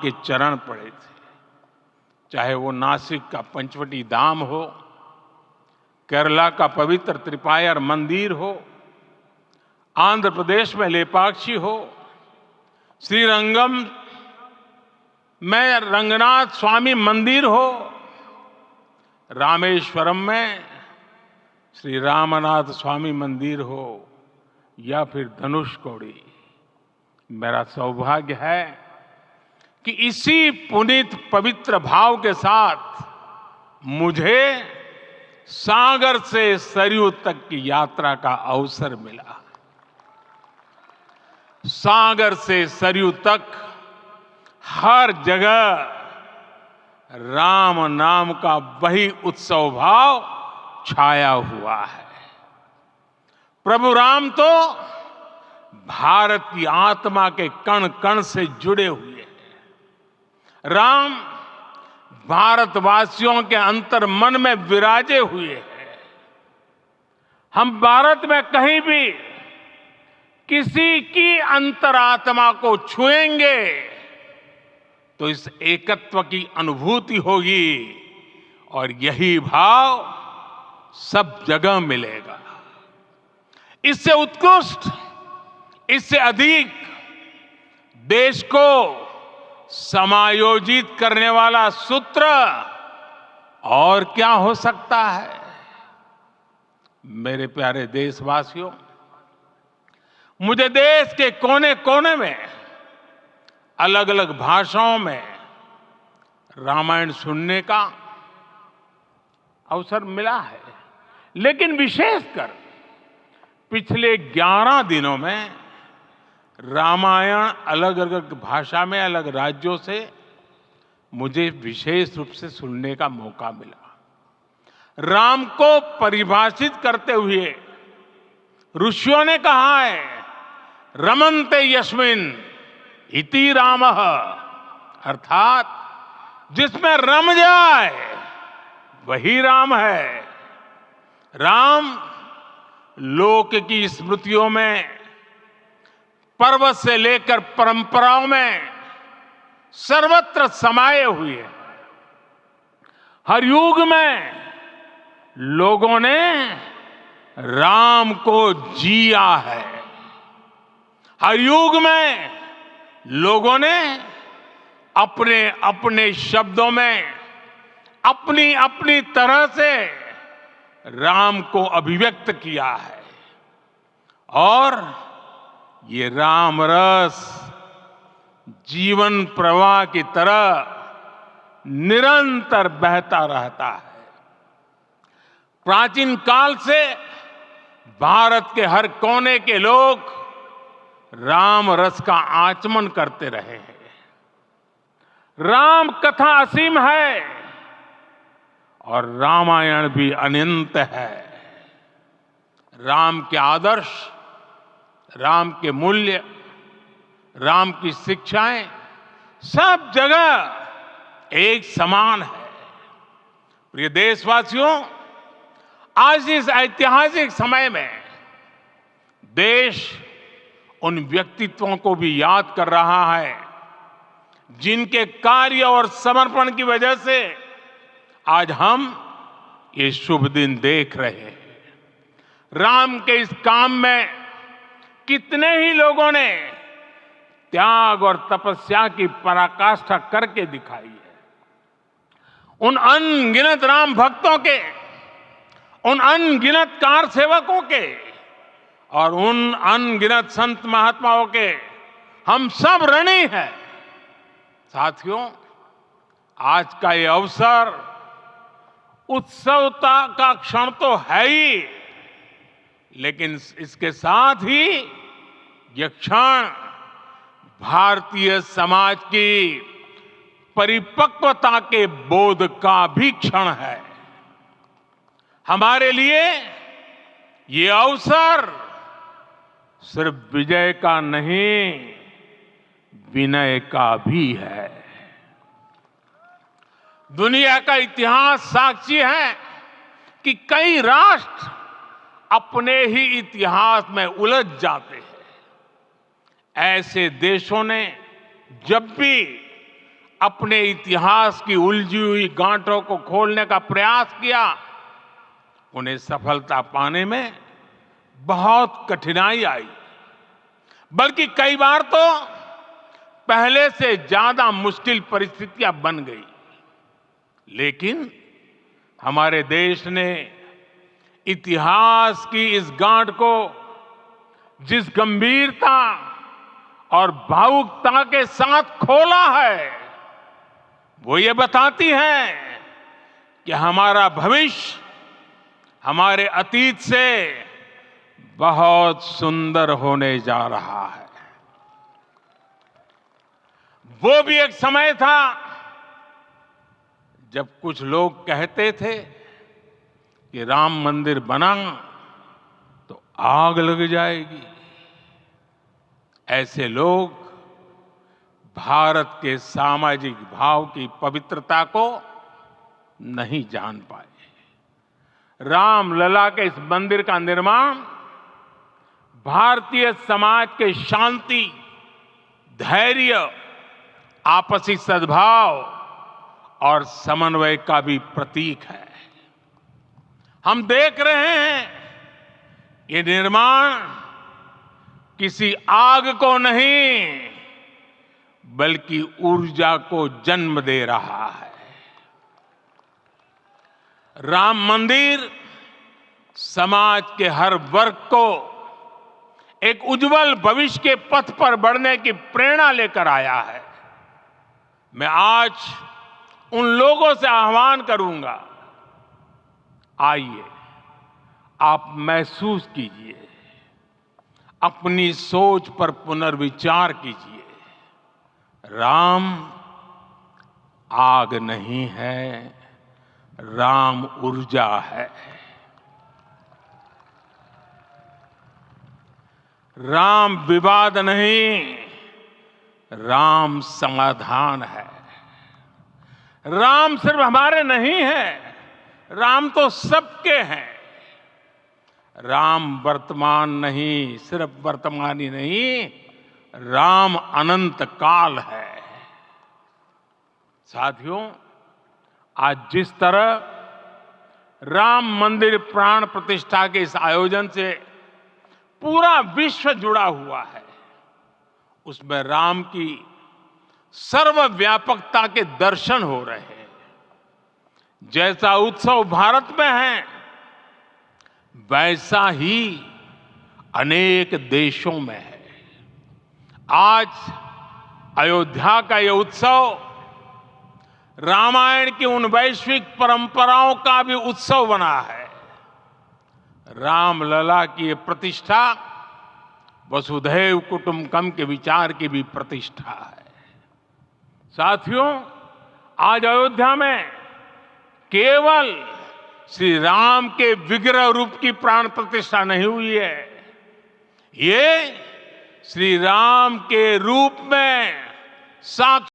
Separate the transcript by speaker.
Speaker 1: के चरण पड़े थे। चाहे वो नासिक का पंचवटी धाम हो, केरला का पवित्र त्रिपायर मंदिर हो, आंध्र प्रदेश में लेपाक्षी हो, श्रीरंगम में रंगनाथ स्वामी मंदिर हो, रामेश्वरम में श्री रामनाथ स्वामी मंदिर हो, या फिर धनुषकोडी। मेरा सौभाग्य है कि इसी पुनीत पवित्र भाव के साथ मुझे सागर से सरयू तक की यात्रा का अवसर मिला। सागर से सरयू तक हर जगह राम नाम का वही उत्सव भाव छाया हुआ है। प्रभु राम तो भारत की आत्मा के कण कण से जुड़े हुए हैं। राम भारतवासियों के अंतर मन में विराजे हुए हैं। हम भारत में कहीं भी किसी की अंतरात्मा को छुएंगे तो इस एकत्व की अनुभूति होगी, और यही भाव सब जगह मिलेगा। इससे उत्कृष्ट, इससे अधिक देश को समायोजित करने वाला सूत्र और क्या हो सकता है। मेरे प्यारे देशवासियों, मुझे देश के कोने कोने में अलग अलग भाषाओं में रामायण सुनने का अवसर मिला है, लेकिन विशेषकर पिछले 11 दिनों में रामायण अलग अलग भाषा में अलग राज्यों से मुझे विशेष रूप से सुनने का मौका मिला। राम को परिभाषित करते हुए ऋषियों ने कहा है, रमन्ते यस्मिन् इति रामः, अर्थात जिसमें रम जाए वही राम है। राम लोक की स्मृतियों में, पर्वत से लेकर परंपराओं में सर्वत्र समाये हुए हैं। हर युग में लोगों ने राम को जिया है। हर युग में लोगों ने अपने अपने शब्दों में अपनी अपनी तरह से राम को अभिव्यक्त किया है, और ये राम रस जीवन प्रवाह की तरह निरंतर बहता रहता है। प्राचीन काल से भारत के हर कोने के लोग राम रस का आचमन करते रहे हैं। राम कथा असीम है और रामायण भी अनंत है। राम के आदर्श, राम के मूल्य, राम की शिक्षाएं सब जगह एक समान है। प्रिय देशवासियों, आज इस ऐतिहासिक समय में देश उन व्यक्तित्वों को भी याद कर रहा है जिनके कार्य और समर्पण की वजह से आज हम ये शुभ दिन देख रहे हैं। राम के इस काम में कितने ही लोगों ने त्याग और तपस्या की पराकाष्ठा करके दिखाई है। उन अनगिनत राम भक्तों के, उन अनगिनत कार सेवकों के और उन अनगिनत संत महात्माओं के हम सब ऋणी हैं। साथियों, आज का ये अवसर उत्सवता का क्षण तो है ही, लेकिन इसके साथ ही यह क्षण भारतीय समाज की परिपक्वता के बोध का भी क्षण है। हमारे लिए ये अवसर सिर्फ विजय का नहीं, विनय का भी है। दुनिया का इतिहास साक्षी है कि कई राष्ट्र अपने ही इतिहास में उलझ जाते हैं। ऐसे देशों ने जब भी अपने इतिहास की उलझी हुई गांठों को खोलने का प्रयास किया, उन्हें सफलता पाने में बहुत कठिनाई आई, बल्कि कई बार तो पहले से ज्यादा मुश्किल परिस्थितियां बन गई। लेकिन हमारे देश ने इतिहास की इस गांठ को जिस गंभीरता और भावुकता के साथ खोला है, वो ये बताती है कि हमारा भविष्य हमारे अतीत से बहुत सुंदर होने जा रहा है। वो भी एक समय था जब कुछ लोग कहते थे कि राम मंदिर बना तो आग लग जाएगी। ऐसे लोग भारत के सामाजिक भाव की पवित्रता को नहीं जान पाए। रामलला के इस मंदिर का निर्माण भारतीय समाज के शांति, धैर्य, आपसी सद्भाव और समन्वय का भी प्रतीक है। हम देख रहे हैं ये निर्माण किसी आग को नहीं बल्कि ऊर्जा को जन्म दे रहा है। राम मंदिर समाज के हर वर्ग को एक उज्जवल भविष्य के पथ पर बढ़ने की प्रेरणा लेकर आया है। मैं आज उन लोगों से आह्वान करूंगा, आइए आप महसूस कीजिए, अपनी सोच पर पुनर्विचार कीजिए। राम आग नहीं है, राम ऊर्जा है। राम विवाद नहीं, राम समाधान है। राम सिर्फ हमारे नहीं है, राम तो सबके हैं। राम वर्तमान नहीं, सिर्फ वर्तमान ही नहीं, राम अनंत काल है। साथियों, आज जिस तरह राम मंदिर प्राण प्रतिष्ठा के इस आयोजन से पूरा विश्व जुड़ा हुआ है, उसमें राम की सर्वव्यापकता के दर्शन हो रहे हैं। जैसा उत्सव भारत में है, वैसा ही अनेक देशों में है। आज अयोध्या का यह उत्सव रामायण की उन वैश्विक परंपराओं का भी उत्सव बना है। रामलला की ये प्रतिष्ठा वसुधैव कुटुंबकम के विचार की भी प्रतिष्ठा है। साथियों, आज अयोध्या में केवल श्री राम के विग्रह रूप की प्राण प्रतिष्ठा नहीं हुई है, ये श्री राम के रूप में साक्षात